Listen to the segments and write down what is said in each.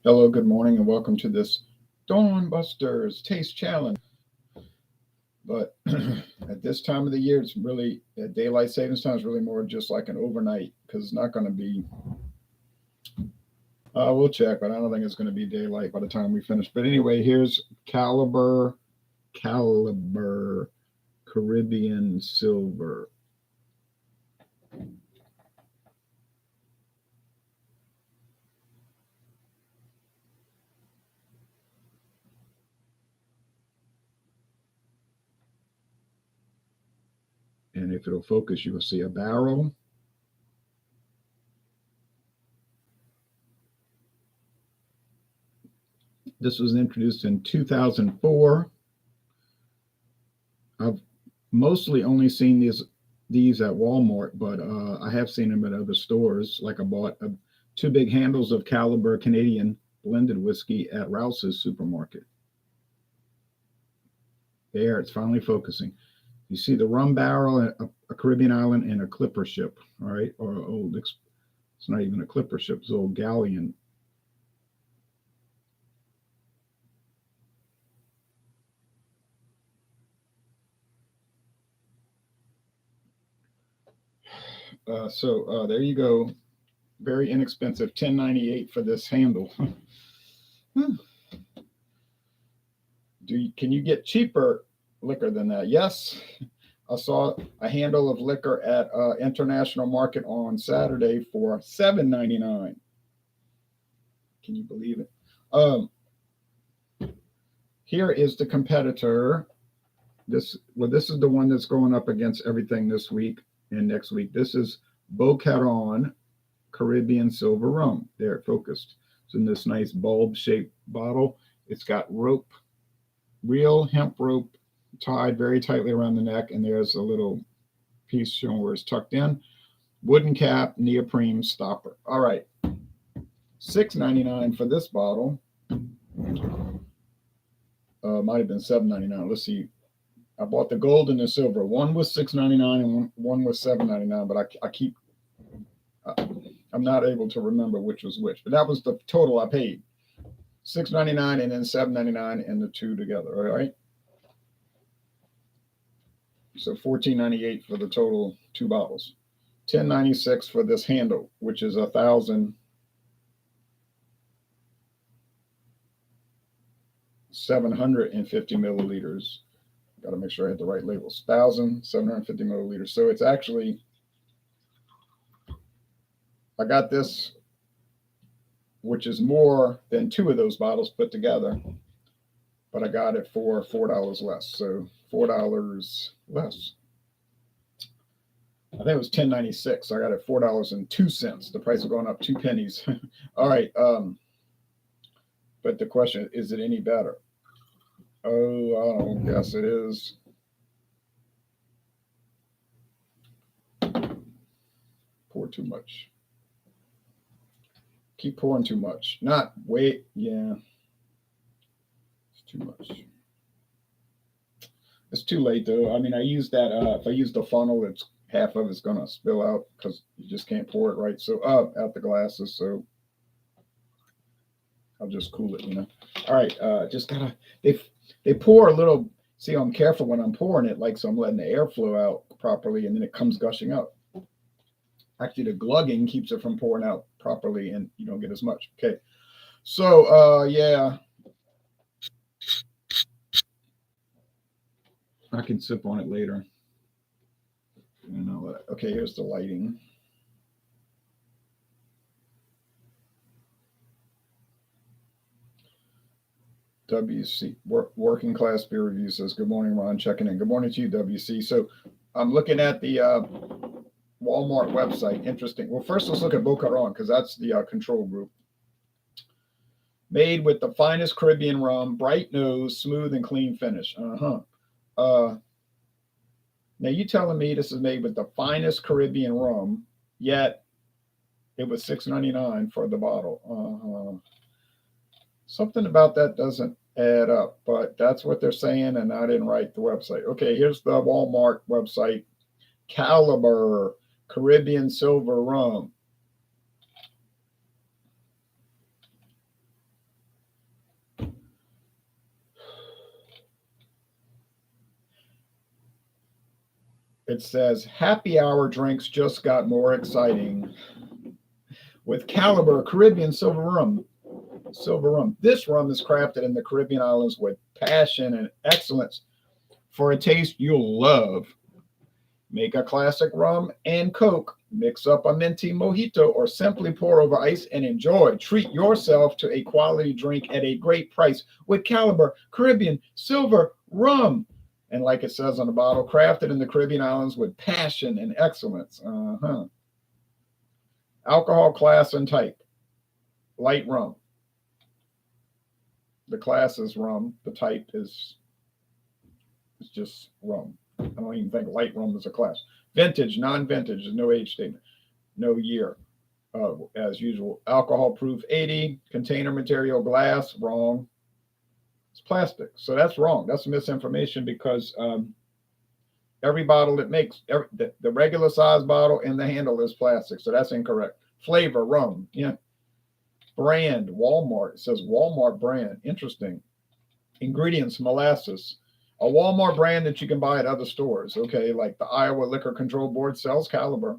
Hello, good morning, and welcome to this Dawn Busters Taste Challenge. But at this time of the year, it's really daylight savings time is really more just like an overnight because it's not going to be. We'll check, but I don't think it's going to be daylight by the time we finish. But anyway, here's Caliber Caribbean Silver. And if it'll focus, you will see a barrel. This was introduced in 2004. I've mostly only seen these at Walmart, but I have seen them at other stores. Like I bought two big handles of Caliber Canadian blended whiskey at Rouse's supermarket. There, it's finally focusing. You see the rum barrel, a Caribbean island, and a clipper ship. All right, or old. It's not even a clipper ship; it's an old galleon. So there you go. Very inexpensive, $10.98 for this handle. Can you get cheaper liquor than that? Yes. I saw a handle of liquor at International Market on Saturday for $7.99. Can you believe it? Here is the competitor. This is the one that's going up against everything this week and next week. This is Boquerón Caribbean Silver Rum. There, it focused. It's in this nice bulb-shaped bottle. It's got rope, real hemp rope tied very tightly around the neck, and there's a little piece showing where it's tucked in. Wooden cap, neoprene stopper. All right, $6.99 for this bottle. Might have been $7.99. Let's see. I bought the gold and the silver. One was $6.99 and one was $7.99. But I keep. I'm not able to remember which was which. But that was the total I paid. $6.99 and then $7.99 and the two together. All right. So $14.98 for the total two bottles. $10.96 for this handle, which is 1,750 milliliters. Got to make sure I had the right labels. 1,750 milliliters. So it's actually, I got this, which is more than two of those bottles put together, but I got it for $4 less. So $4 less. I think it was $10.96. So I got it $4.02. The price is going up 2 pennies. All right. But the question is it any better? Oh, I don't guess it is. Pour too much. Keep pouring too much. Not wait. Yeah. It's too much. It's too late though. I mean, I use that. If I use the funnel, it's half of it's gonna spill out because you just can't pour it right. So out the glasses. So I'll just cool it. All right. Just gotta. They pour a little. See, I'm careful when I'm pouring it, like so I'm letting the air flow out properly, and then it comes gushing out. Actually, the glugging keeps it from pouring out properly, and you don't get as much. Okay. So yeah, I can sip on it later. Okay, here's the lighting. WC Working Class Beer Review says, "Good morning, Ron. Checking in. Good morning to you, WC." So I'm looking at the Walmart website. Interesting. Well, first let's look at Boquerón because that's the control group. Made with the finest Caribbean rum, bright nose, smooth and clean finish. Uh, Now you telling me this is made with the finest Caribbean rum, yet it was $6.99 for the bottle. Something about that doesn't add up, but that's what they're saying, and I didn't write the website. Okay, here's the Walmart website. Caliber Caribbean Silver Rum. It says happy hour drinks just got more exciting with Caliber Caribbean Silver Rum. Silver rum. This rum is crafted in the Caribbean islands with passion and excellence for a taste you'll love. Make a classic rum and Coke, mix up a minty mojito, or simply pour over ice and enjoy. Treat yourself to a quality drink at a great price with Caliber Caribbean Silver Rum. And like it says on the bottle, crafted in the Caribbean islands with passion and excellence. Alcohol class and type. Light rum. The class is rum. The type is just rum. I don't even think light rum is a class. Vintage, non-vintage, there's no age statement, no year, as usual. Alcohol proof 80, container material glass, wrong. It's plastic, so that's wrong. That's misinformation because every bottle it makes, the regular size bottle and the handle is plastic, so that's incorrect. Flavor, rum, yeah. Brand, Walmart. It says Walmart brand. Interesting. Ingredients, molasses. A Walmart brand that you can buy at other stores. Okay, like the Iowa Liquor Control Board sells Caliber.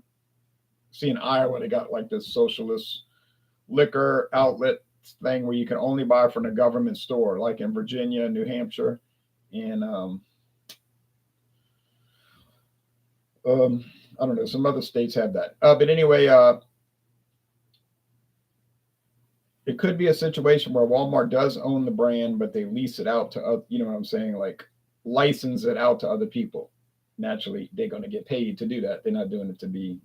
See, in Iowa, they got like this socialist liquor outlet thing where you can only buy from a government store, like in Virginia, New Hampshire, and I don't know, some other states have that. But anyway, it could be a situation where Walmart does own the brand, but they lease it out to, you know what I'm saying, like license it out to other people. Naturally, they're going to get paid to do that. They're not doing it to be,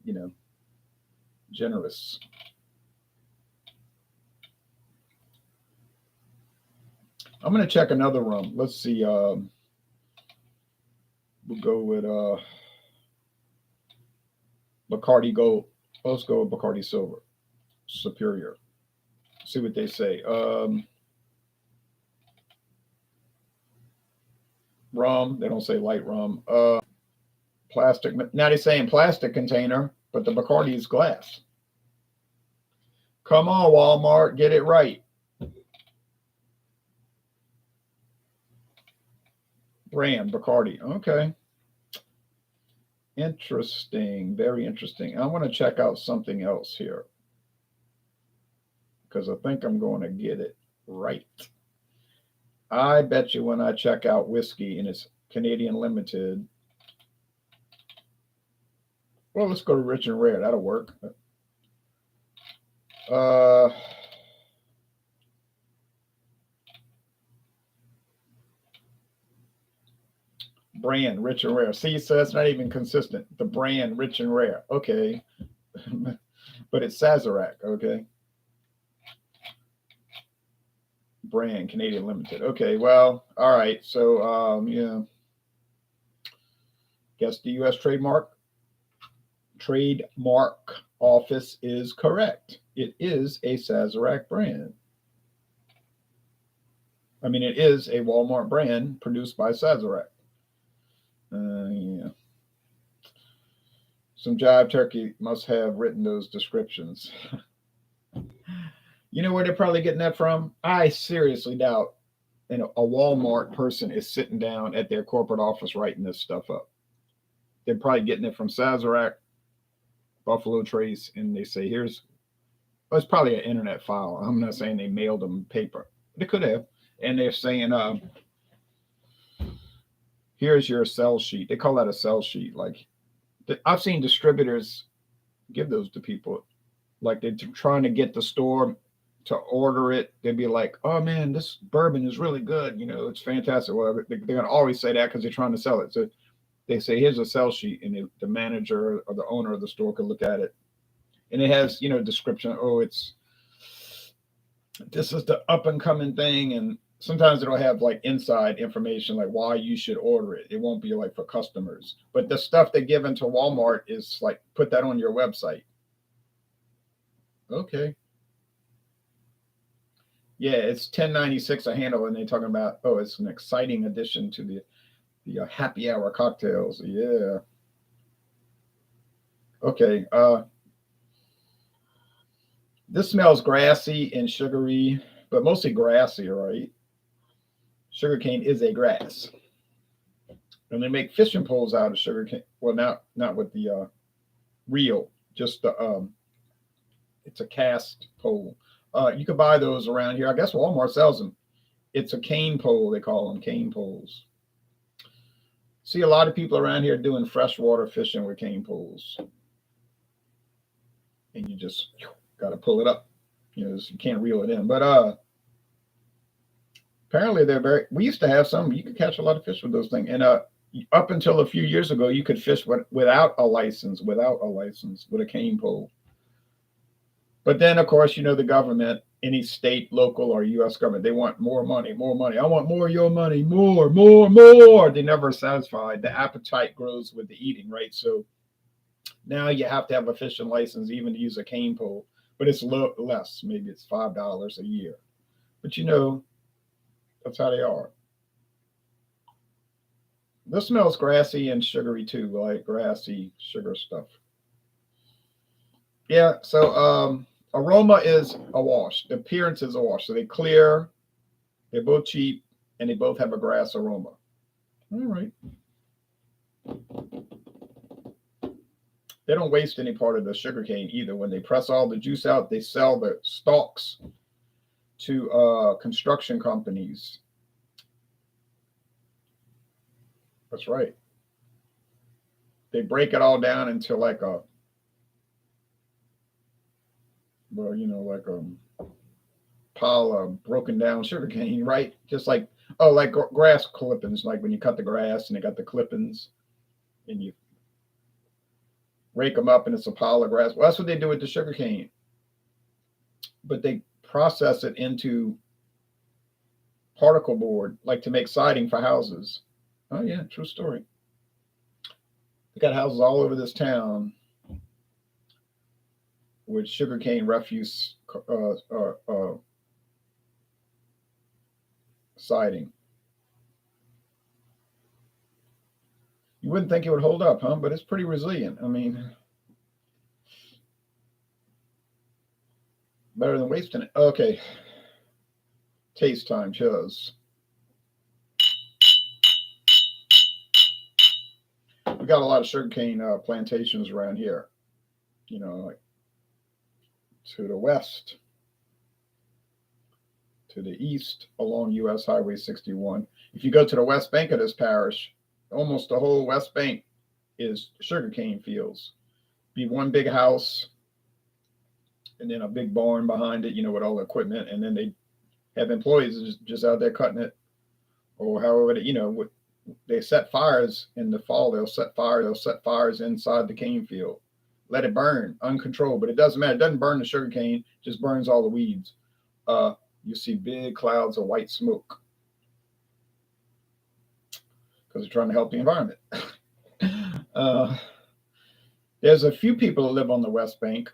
generous. I'm going to check another rum. Let's see. We'll go with Bacardi Gold. Let's go with Bacardi Silver. Superior. See what they say. Rum. They don't say light rum. Plastic. Now they're saying plastic container, but the Bacardi is glass. Come on, Walmart. Get it right. Brand, Bacardi. Okay. Interesting. Very interesting. I want to check out something else here, because I think I'm going to get it right. I bet you when I check out whiskey and it's Canadian Limited. Well, let's go to Rich and Rare. That'll work. Brand, Rich and Rare. See, so that's not even consistent. The brand, Rich and Rare. Okay. But it's Sazerac. Okay. Brand, Canadian Limited. Okay, well, all right. So, yeah. Guess the U.S. trademark office is correct. It is a Sazerac brand. I mean, it is a Walmart brand produced by Sazerac. Yeah. Some jive turkey must have written those descriptions. You know where they're probably getting that from? I seriously doubt a Walmart person is sitting down at their corporate office writing this stuff up. They're probably getting it from Sazerac, Buffalo Trace, and they say, it's probably an internet file. I'm not saying they mailed them paper. They could have. And they're saying, here's your sell sheet. They call that a sell sheet. Like, I've seen distributors give those to people. Like, they're trying to get the store to order it. They'd be like, oh man, this bourbon is really good. It's fantastic. Well, they're going to always say that because they're trying to sell it. So they say, here's a sell sheet. And the manager or the owner of the store could look at it. And it has, description. Oh, this is the up and coming thing. And sometimes it'll have like inside information, like why you should order it. It won't be like for customers. But the stuff they give into Walmart is like, put that on your website. Okay. Yeah, it's $10.96 a handle, and they're talking about, it's an exciting addition to the happy hour cocktails. Yeah. Okay. This smells grassy and sugary, but mostly grassy, right? Sugarcane is a grass. And they make fishing poles out of sugar cane. Well, not with the reel, just the it's a cast pole. You could buy those around here. I guess Walmart sells them. It's a cane pole. They call them cane poles. See a lot of people around here doing freshwater fishing with cane poles, and you just got to pull it up. You can't reel it in. But apparently they're very. We used to have some. You could catch a lot of fish with those things, and up until a few years ago, you could fish without a license, with a cane pole. But then, of course, the government, any state, local, or U.S. government, they want more money, more money. I want more of your money, more, more, more. They never satisfied. The appetite grows with the eating, right? So now you have to have a fishing license even to use a cane pole, but it's less. Maybe it's $5 a year. But that's how they are. This smells grassy and sugary too, like grassy sugar stuff. Yeah, so aroma is a wash. The appearance is a wash. So they clear, they're both cheap, and they both have a grass aroma. All right. They don't waste any part of the sugar cane either. When they press all the juice out, they sell the stalks to construction companies. That's right. They break it all down into like a, well, like a pile of broken down sugar cane, right? Just like, like grass clippings, like when you cut the grass and they got the clippings and you rake them up and it's a pile of grass. Well, that's what they do with the sugar cane. But they process it into particle board, like to make siding for houses. Oh, yeah, true story. They got houses all over this town with sugarcane refuse siding. You wouldn't think it would hold up, huh? But it's pretty resilient. I mean, better than wasting it. Okay. Taste time, cheers. We got a lot of sugarcane plantations around here, like to the west, to the east along US Highway 61. If you go to the west bank of this parish, almost the whole west bank is sugarcane fields. Be one big house and then a big barn behind it, with all the equipment. And then they have employees just out there cutting it, or however, they set fires in the fall. They'll set fires inside the cane field. Let it burn uncontrolled, but it doesn't matter. It doesn't burn the sugar cane, just burns all the weeds. You see big clouds of white smoke because they're trying to help the environment. There's a few people that live on the West Bank,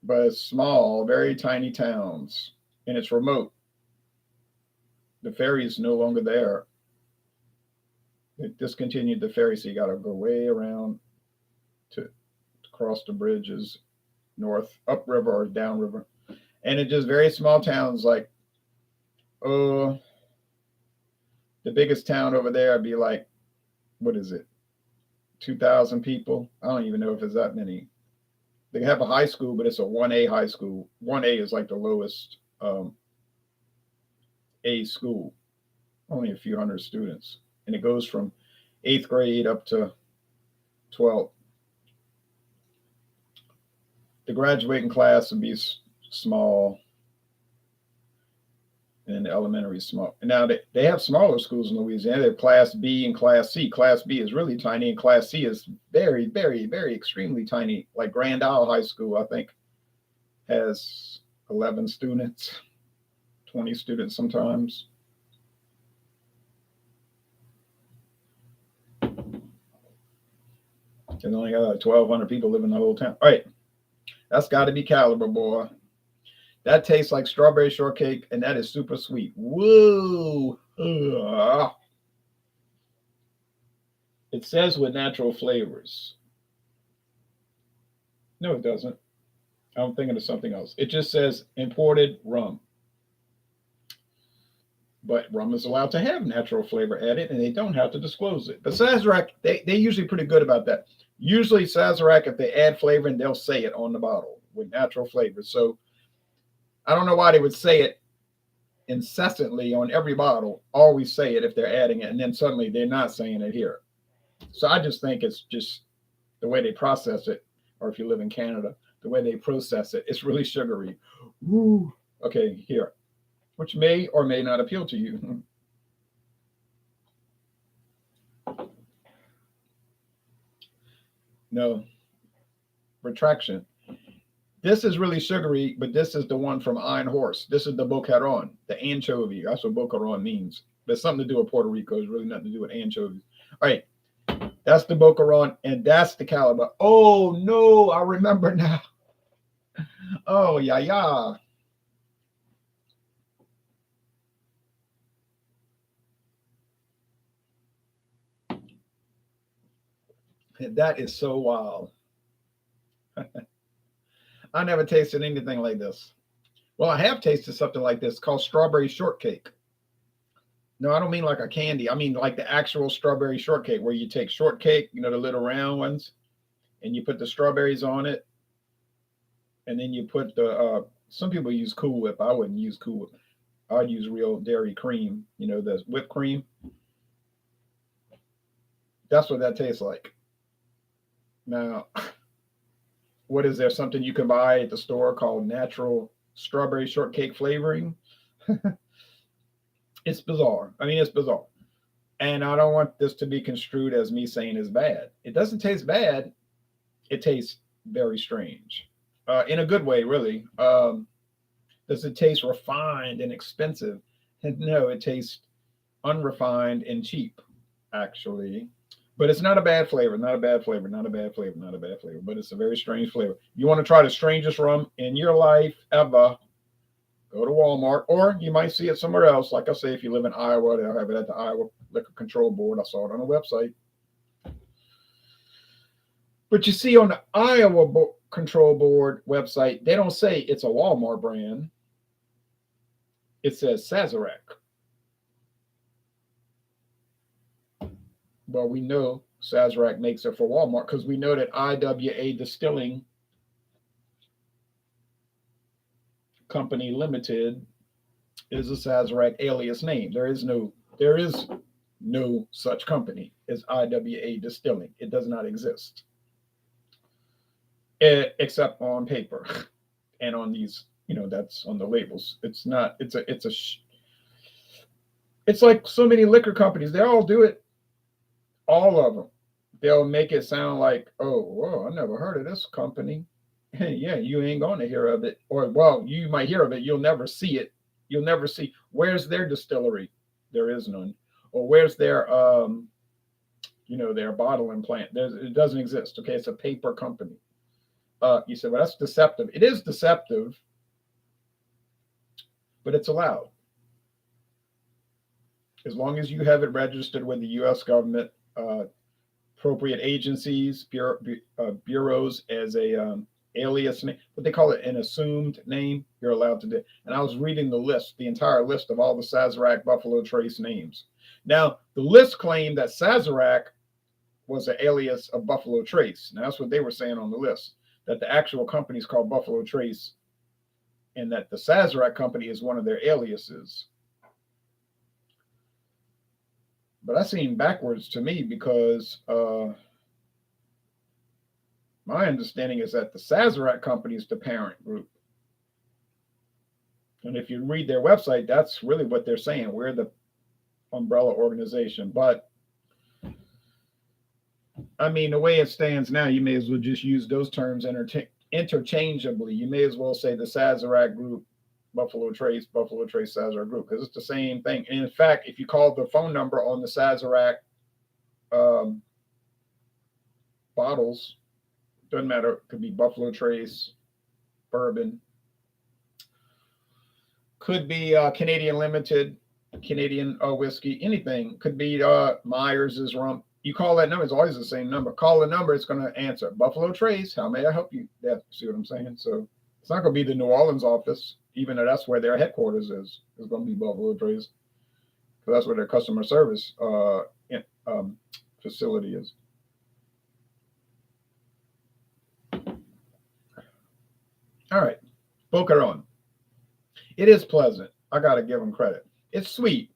but it's small, very tiny towns, and it's remote. The ferry is no longer there. They discontinued the ferry, so you got to go way around to cross the bridges, north, upriver or downriver. And it's just very small towns, like, the biggest town over there would be like, what is it, 2,000 people? I don't even know if it's that many. They have a high school, but it's a 1A high school. 1A is like the lowest A school, only a few hundred students. And it goes from 8th grade up to 12th. The graduating class would be small, and the elementary is small. And now they have smaller schools in Louisiana. They have Class B and Class C. Class B is really tiny, and Class C is very, very, very extremely tiny. Like Grand Isle High School, I think, has 11 students, 20 students sometimes. And only got 1,200 people live in the whole town. All right. That's got to be caliber, boy. That tastes like strawberry shortcake, and that is super sweet. Whoa. It says with natural flavors. No, it doesn't. I'm thinking of something else. It just says imported rum. But rum is allowed to have natural flavor added, and they don't have to disclose it. But Sazerac, they're usually pretty good about that. Usually Sazerac, if they add flavor, and they'll say it on the bottle with natural flavors. So I don't know why they would say it incessantly on every bottle, always say it if they're adding it, and then suddenly they're not saying it here. So I just think it's just the way they process it, or if you live in Canada, the way they process it, it's really sugary. Ooh. Okay, here, which may or may not appeal to you. No, retraction. This is really sugary, but this is the one from Iron Horse. This is the Boquerón, the anchovy. That's what Boquerón means. There's something to do with Puerto Rico. It's really nothing to do with anchovies. All right, that's the Boquerón, and that's the caliber. Oh, no, I remember now. Oh, yeah, yeah. That is so wild. I never tasted anything like this. Well, I have tasted something like this called strawberry shortcake. No, I don't mean like a candy. I mean like the actual strawberry shortcake where you take shortcake, the little round ones, and you put the strawberries on it, and then you put some people use Cool Whip. I wouldn't use Cool Whip. I'd use real dairy cream, the whipped cream. That's what that tastes like. Now, what is there something you can buy at the store called natural strawberry shortcake flavoring? It's bizarre. I mean, it's bizarre. And I don't want this to be construed as me saying it's bad. It doesn't taste bad. It tastes very strange, in a good way, really. Does it taste refined and expensive? And no, it tastes unrefined and cheap, actually. But it's not a bad flavor, not a bad flavor, not a bad flavor, not a bad flavor. But it's a very strange flavor. You want to try the strangest rum in your life ever? Go to Walmart, or you might see it somewhere else. Like I say, if you live in Iowa, they'll have it at the Iowa Liquor Control Board. I saw it on the website. But you see on the Iowa Control Board website, they don't say it's a Walmart brand. It says Sazerac. Well, we know Sazerac makes it for Walmart because we know that IWA Distilling Company Limited is a Sazerac alias name. There is no such company as IWA Distilling. It does not exist, except on paper and on these. That's on the labels. It's not. It's like so many liquor companies. They all do it. All of them. They'll make it sound like, oh, whoa, I never heard of this company. Yeah, you ain't going to hear of it. Or, well, you might hear of it. You'll never see it. You'll never see. Where's their distillery? There is none. Or where's their, their bottling plant? It doesn't exist. Okay, it's a paper company. You said, well, that's deceptive. It is deceptive, but it's allowed. As long as you have it registered with the U.S. government, appropriate agencies, bureaus as a alias name, what they call it, an assumed name, you're allowed to do. And I was reading the entire list of all the Sazerac Buffalo Trace names. Now, the list claimed that Sazerac was an alias of Buffalo Trace. Now, that's what they were saying on the list, that the actual company is called Buffalo Trace and that the Sazerac company is one of their aliases. But that seemed backwards to me because my understanding is that the Sazerac company is the parent group. And if you read their website, that's really what they're saying. We're the umbrella organization. But, I mean, the way it stands now, you may as well just use those terms interchangeably. You may as well say the Sazerac group, Buffalo Trace Sazerac group, because it's the same thing. And in fact, if you call the phone number on the Sazerac bottles, doesn't matter, it could be Buffalo Trace, bourbon, could be Canadian Limited, Canadian whiskey, anything. Could be Myers's rum. You call that number, it's always the same number. Call the number, it's going to answer. Buffalo Trace, how may I help you? Yeah, see what I'm saying? So it's not going to be the New Orleans office, even though that's where their headquarters is. It's going to be Buffalo Trace. because that's where their customer service facility is. All right, Boquerón. It is pleasant. I gotta give them credit. It's sweet.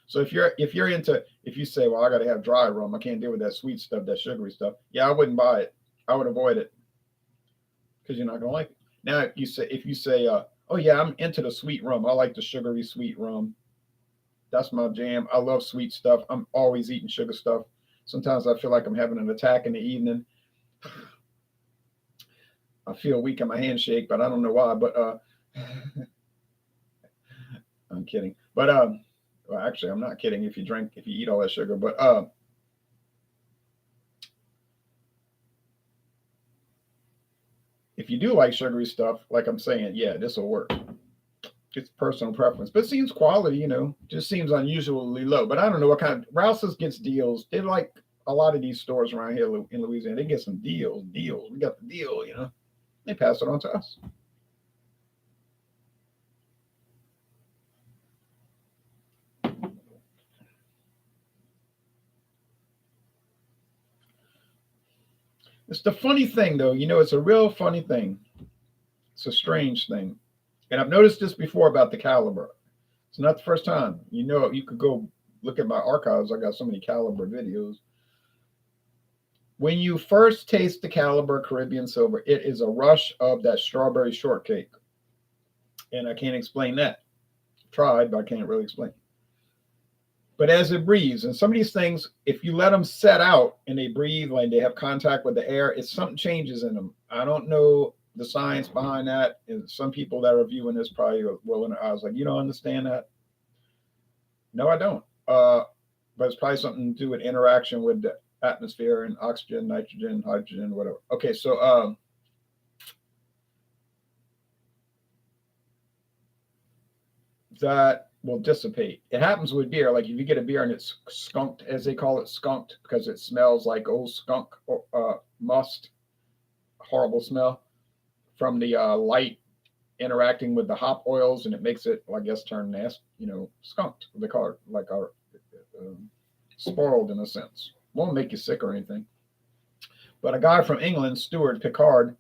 So if you say, well, I gotta have dry rum, I can't deal with that sweet stuff, that sugary stuff. Yeah, I wouldn't buy it. I would avoid it because you're not gonna like it. Now, if you say, oh yeah, I'm into the sweet rum. I like the sugary sweet rum. That's my jam. I love sweet stuff. I'm always eating sugar stuff. Sometimes I feel like I'm having an attack in the evening. I feel weak in my handshake, but I don't know why. But I'm kidding. But well, actually, I'm not kidding. If you eat all that sugar, but if you do like sugary stuff, like I'm saying, yeah, this will work. It's personal preference, but it seems quality, just seems unusually low. But I don't know what kind of Rouse's gets deals. They like a lot of these stores around here in Louisiana. They get some deals. We got the deal, They pass it on to us. It's the funny thing, though. It's a real funny thing. It's a strange thing. And I've noticed this before about the caliber. It's not the first time. You could go look at my archives. I got so many caliber videos. When you first taste the caliber Caribbean Silver, it is a rush of that strawberry shortcake. And I can't explain that. Tried, but I can't really explain. But as it breathes, and some of these things, if you let them set out and they breathe, like they have contact with the air, it's something changes in them. I don't know the science behind that. And some people that are viewing this probably are rolling their eyes like, you don't understand that? No, I don't. But it's probably something to do with interaction with the atmosphere and oxygen, nitrogen, hydrogen, whatever. Okay, so that will dissipate. It happens with beer. Like if you get a beer and it's skunked, as they call it, skunked, because it smells like old skunk or must, horrible smell from the light interacting with the hop oils, and it makes it, well, I guess, turn nasty, skunked. They call it like spoiled in a sense. Won't make you sick or anything. But a guy from England, Stuart Pickard,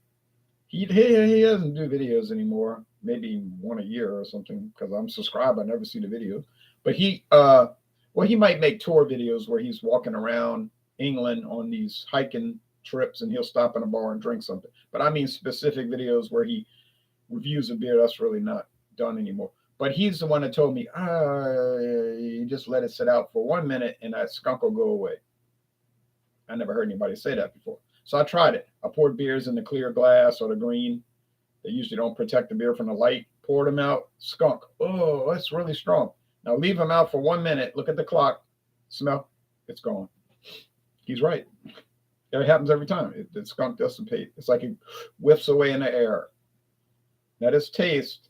he doesn't do videos anymore. Maybe one a year or something, because I'm subscribed. I never see the videos. But he might make tour videos where he's walking around England on these hiking trips, and he'll stop in a bar and drink something. But I mean specific videos where he reviews a beer. That's really not done anymore. But he's the one that told me, you just let it sit out for 1 minute and that skunk will go away. I never heard anybody say that before. So I tried it. I poured beers in the clear glass or the green. They usually don't protect the beer from the light. Poured them out. Skunk. Oh, that's really strong. Now leave them out for 1 minute. Look at the clock. Smell. It's gone. He's right. It happens every time. The skunk dissipates. It's like it whiffs away in the air. That is taste.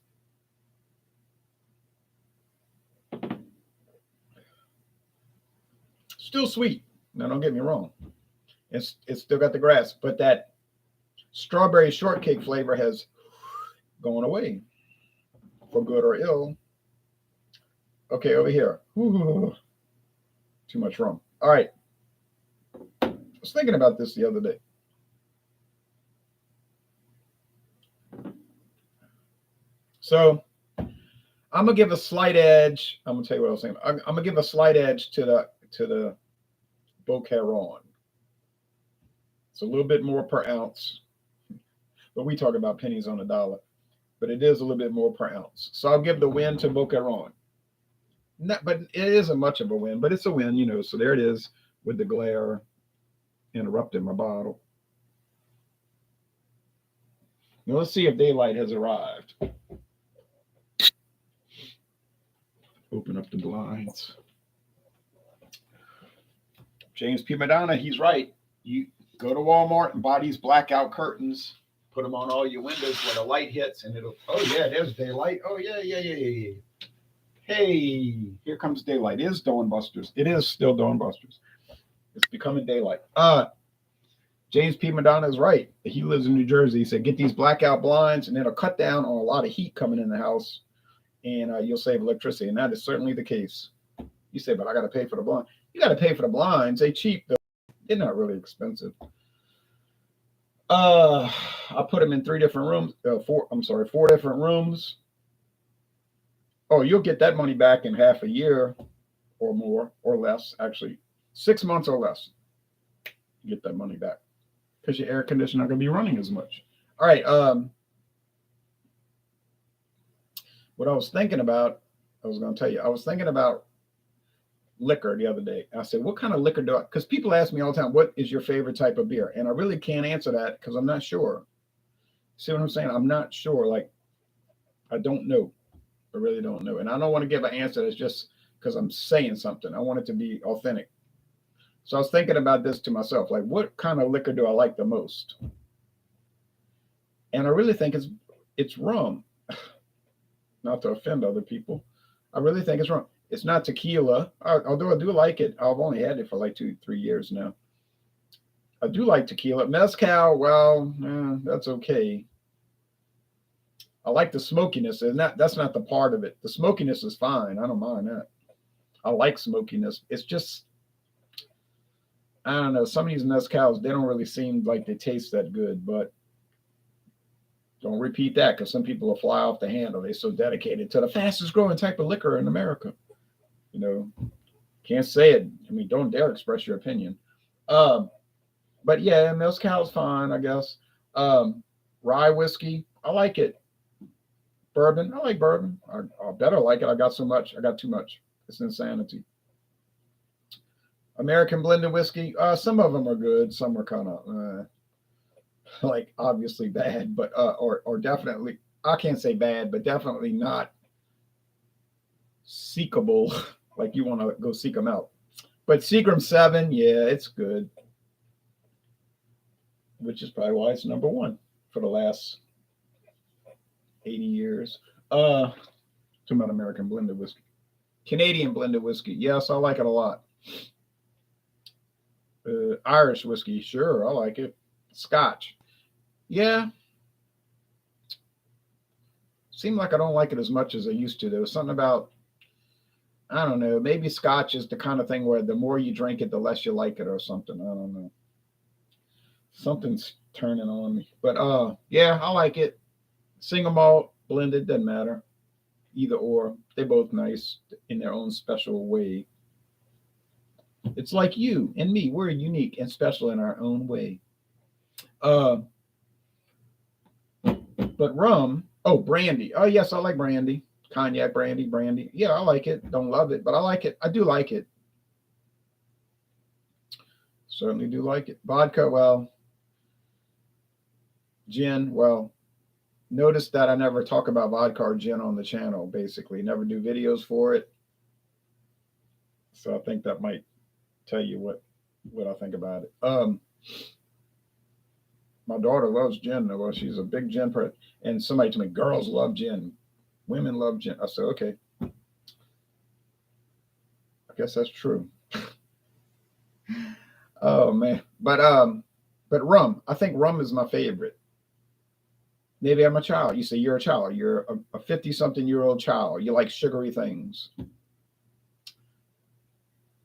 Still sweet. Now, don't get me wrong. It's still got the grass, but that strawberry shortcake flavor has gone away for good or ill. Okay, over here. Ooh, too much rum. All right. I was thinking about this the other day. So I'm gonna give a slight edge. I'm gonna tell you what I was saying. I'm gonna give a slight edge to the Boquerón. It's a little bit more per ounce, but we talk about pennies on the dollar. But it is a little bit more per ounce. So I'll give the win to Boquerón. But it isn't much of a win, but it's a win, So there it is with the glare interrupting my bottle. Now let's see if daylight has arrived. Open up the blinds. James P. Madonna, he's right. You go to Walmart and buy these blackout curtains, put them on all your windows where the light hits, and it'll, oh yeah, there's daylight. Oh yeah. Hey, here comes daylight. It is Dawn Busters. It is still Dawn Busters. It's becoming daylight. James P. Madonna is right. He lives in New Jersey. He said, get these blackout blinds, and it'll cut down on a lot of heat coming in the house, and you'll save electricity. And that is certainly the case. You say, but I got to pay for the blind. You got to pay for the blinds. They cheap though. They're not really expensive. I put them in 3 different rooms. Four different rooms. Oh, you'll get that money back in half a year or more or less. Actually, 6 months or less. You get that money back because your air conditioner not going to be running as much. All right. What I was thinking about, I was going to tell you, I was thinking about liquor the other day. I said, what kind of liquor do I, because people ask me all the time, what is your favorite type of beer? And I really can't answer that because I'm not sure. See what I'm saying? I'm not sure. Like, I don't know. I really don't know. And I don't want to give an answer that's just because I'm saying something. I want it to be authentic. So I was thinking about this to myself, like, what kind of liquor do I like the most? And I really think it's rum. Not to offend other people. I really think it's rum. It's not tequila, although I do like it. I've only had it for like 2, 3 years now. I do like tequila. Mezcal, well, that's okay. I like the smokiness. And that's not the part of it. The smokiness is fine. I don't mind that. I like smokiness. It's just, I don't know. Some of these mezcals, they don't really seem like they taste that good, but don't repeat that because some people will fly off the handle. They're so dedicated to the fastest growing type of liquor in America. You know, can't say it. I mean, don't dare express your opinion. But yeah, mezcal is fine, I guess. Rye whiskey, I like it. Bourbon, I like bourbon. I better like it. I got too much. It's insanity. American blended whiskey, some of them are good. Some are kind of like obviously bad, but or definitely, I can't say bad, but definitely not seekable. Like you want to go seek them out. But Seagram 7, yeah, it's good. Which is probably why it's number one for the last 80 years. Talking about American blended whiskey. Canadian blended whiskey. Yes, I like it a lot. Irish whiskey, sure, I like it. Scotch. Yeah. Seemed like I don't like it as much as I used to. There was something about, I don't know, maybe Scotch is the kind of thing where the more you drink it, the less you like it or something. I don't know. Something's turning on me. But yeah, I like it. Single malt, blended, doesn't matter. Either or. They're both nice in their own special way. It's like you and me. We're unique and special in our own way. Uh, but rum, oh, brandy. Oh, yes, I like brandy. Cognac, brandy. Yeah, I like it. Don't love it, but I like it. I do like it. Certainly do like it. Vodka, well, gin, well, notice that I never talk about vodka or gin on the channel, basically. Never do videos for it. So I think that might tell you what I think about it. My daughter loves gin. Well, she's a big gin person. And somebody told me, girls love gin. Women love gin. I said, okay. I guess that's true. Oh man. But rum. I think rum is my favorite. Maybe I'm a child. You say you're a child. You're a 50-something-year-old child. You like sugary things.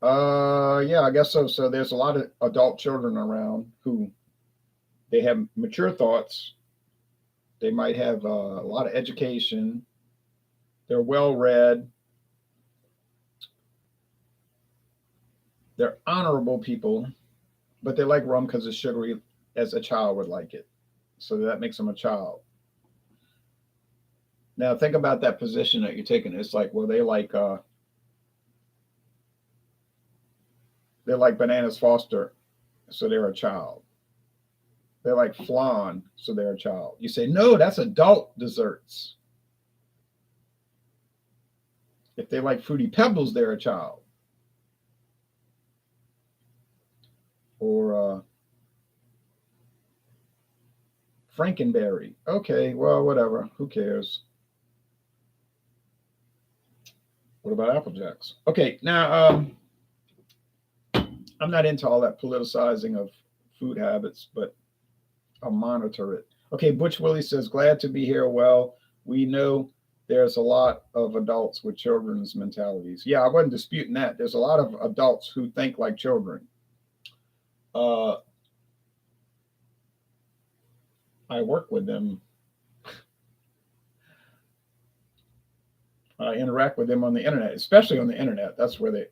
Yeah, I guess so. So there's a lot of adult children around who they have mature thoughts. They might have a lot of education. They're well read. They're honorable people, but they like rum because it's sugary as a child would like it. So that makes them a child. Now think about that position that you're taking. It's like, well, they like Bananas Foster, so they're a child. They like flan, so they're a child. You say, no, that's adult desserts. If they like Fruity Pebbles, they're a child. Or Frankenberry. Okay, well, whatever. Who cares? What about Apple Jacks? Okay, now I'm not into all that politicizing of food habits, but I'll monitor it. Okay, Butch Willie says, glad to be here. Well, we know there's a lot of adults with children's mentalities. Yeah, I wasn't disputing that. There's a lot of adults who think like children. Uh, I work with them. I interact with them on the internet, especially on the internet. That's where they,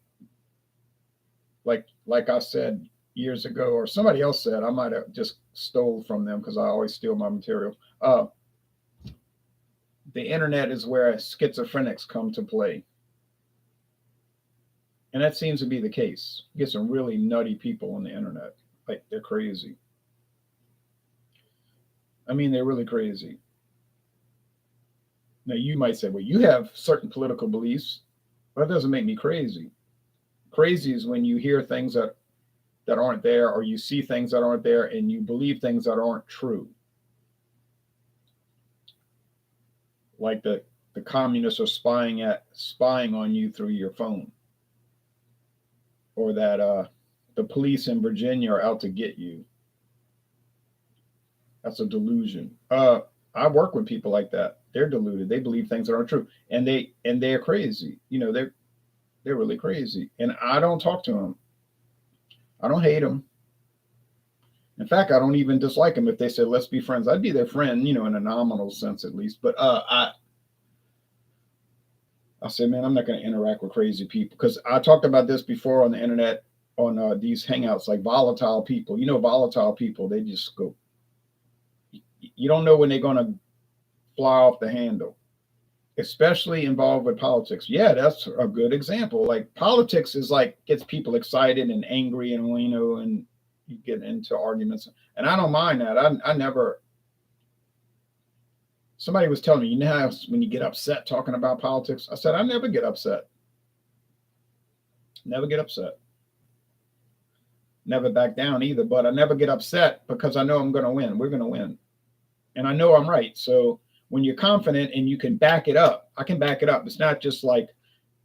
like I said years ago, or somebody else said, I might have just stole from them because I always steal my material. The internet is where schizophrenics come to play. And that seems to be the case. You get some really nutty people on the internet. Like they're crazy. I mean, they're really crazy. Now you might say, well, you have certain political beliefs. That doesn't make me crazy. Crazy is when you hear things that aren't there, or you see things that aren't there, and you believe things that aren't true. Like the communists are spying on you through your phone, or that the police in Virginia are out to get you. That's a delusion. I work with people like that. They're deluded. They believe things that aren't true, and they're crazy. They're really crazy. And I don't talk to them. I don't hate them. In fact, I don't even dislike them. If they said let's be friends, I'd be their friend. In a nominal sense at least. But I said, man, I'm not going to interact with crazy people, because I talked about this before on the internet on these hangouts, like volatile people. Volatile people, they just go. You don't know when they're going to fly off the handle, especially involved with politics. Yeah, that's a good example. Like politics is like gets people excited and angry, and and you get into arguments. And I don't mind that. I never. Somebody was telling me, how when you get upset talking about politics, I said I never get upset. Never get upset. Never back down either. But I never get upset because I know I'm going to win. We're going to win, and I know I'm right. So when you're confident and you can back it up, I can back it up. It's not just like,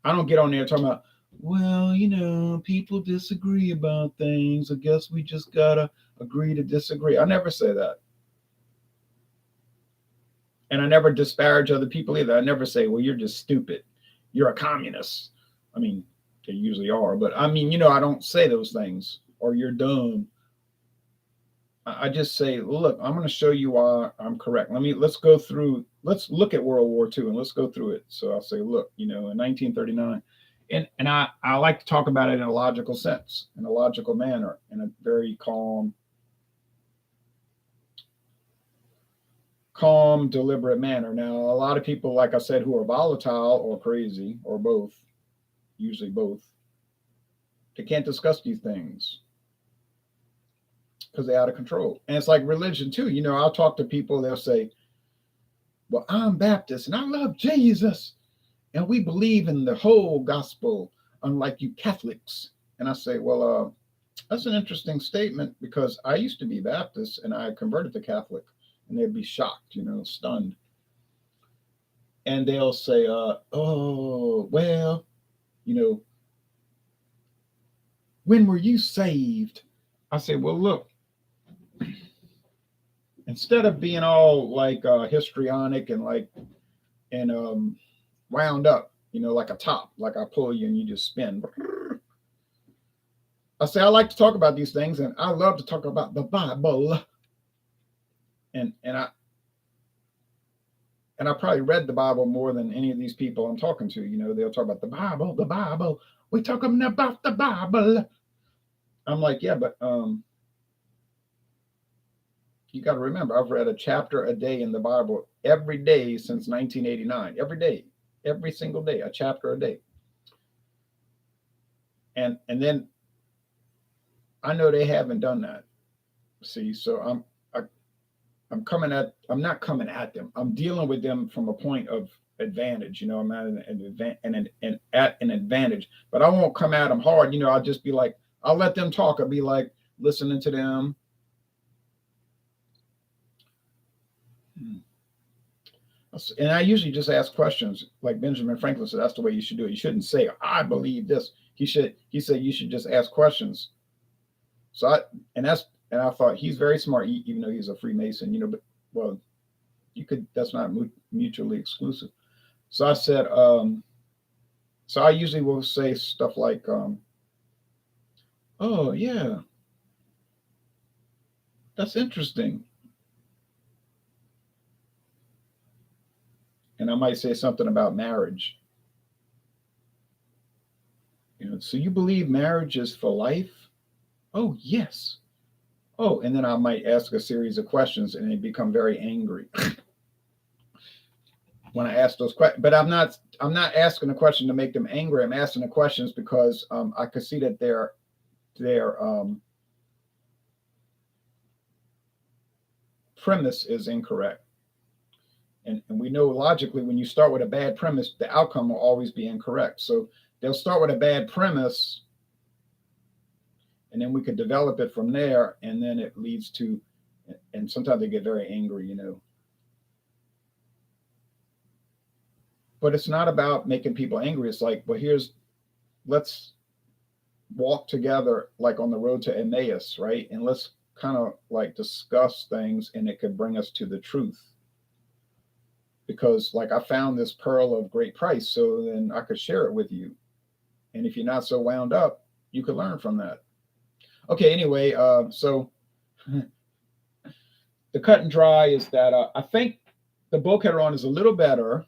I don't get on there talking about, well, people disagree about things. I guess we just gotta agree to disagree. I never say that. And I never disparage other people either. I never say, well, you're just stupid. You're a communist. I mean, they usually are, but I mean, I don't say those things, or you're dumb. I just say, look, I'm going to show you why I'm correct. Let's look at World War II and let's go through it. So I'll say, look, in 1939, and I like to talk about it in a logical sense, in a logical manner, in a very calm, deliberate manner. Now, a lot of people, like I said, who are volatile or crazy or both, usually both, they can't discuss these things because they're out of control. And it's like religion too. I'll talk to people, they'll say, well, I'm Baptist and I love Jesus and we believe in the whole gospel, unlike you Catholics. And I say, well, that's an interesting statement, because I used to be Baptist and I converted to Catholic. And they'd be shocked, stunned. And they'll say, oh, well, when were you saved? I say, well, look, instead of being all like histrionic and wound up, like a top, like I pull you and you just spin. I say, I like to talk about these things, and I love to talk about the Bible. And I probably read the Bible more than any of these people I'm talking to. They'll talk about the Bible, the Bible. We're talking about the Bible. I'm like, yeah, but you got to remember, I've read a chapter a day in the Bible every day since 1989. Every day, every single day, a chapter a day. And then I know they haven't done that. See, so I'm not coming at them. I'm dealing with them from a point of advantage. I'm at an advantage, but I won't come at them hard. I'll just be like, I'll let them talk. I'll be like listening to them. And I usually just ask questions, like Benjamin Franklin said, that's the way you should do it. You shouldn't say, I believe this. He said you should just ask questions. So I thought he's very smart, even though he's a Freemason, but well, that's not mutually exclusive. So I said, so I usually will say stuff like, oh, yeah, that's interesting. And I might say something about marriage. So you believe marriage is for life? Oh, yes. Oh, and then I might ask a series of questions and they become very angry when I ask those questions. But I'm not asking a question to make them angry. I'm asking the questions because I could see that their premise is incorrect. And we know logically when you start with a bad premise, the outcome will always be incorrect. So they'll start with a bad premise, and then we could develop it from there, and then it leads to, and sometimes they get very angry. But it's not about making people angry. It's like, well, let's walk together like on the road to Emmaus, right? And let's kind of like discuss things, and it could bring us to the truth. Because like I found this pearl of great price, so then I could share it with you. And if you're not so wound up, you could learn from that. Okay, anyway, so the cut and dry is that I think the Boquerón is a little better,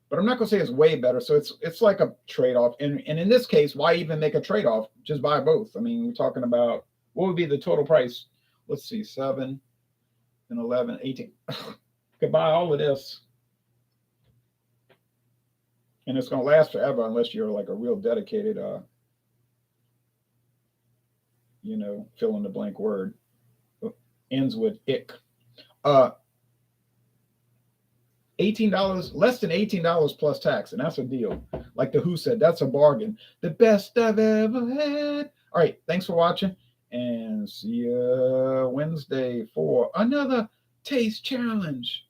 but I'm not going to say it's way better. So it's like a trade off. And in this case, why even make a trade off? Just buy both. I mean, we're talking about what would be the total price? Let's see, 7 and 11, 18. Could buy all of this, and it's going to last forever unless you're like a real dedicated, fill in the blank word. Ends with ick. Uh, $18, less than $18 plus tax, and that's a deal. Like the Who said, that's a bargain. The best I've ever had. All right, thanks for watching, and see you Wednesday for another taste challenge.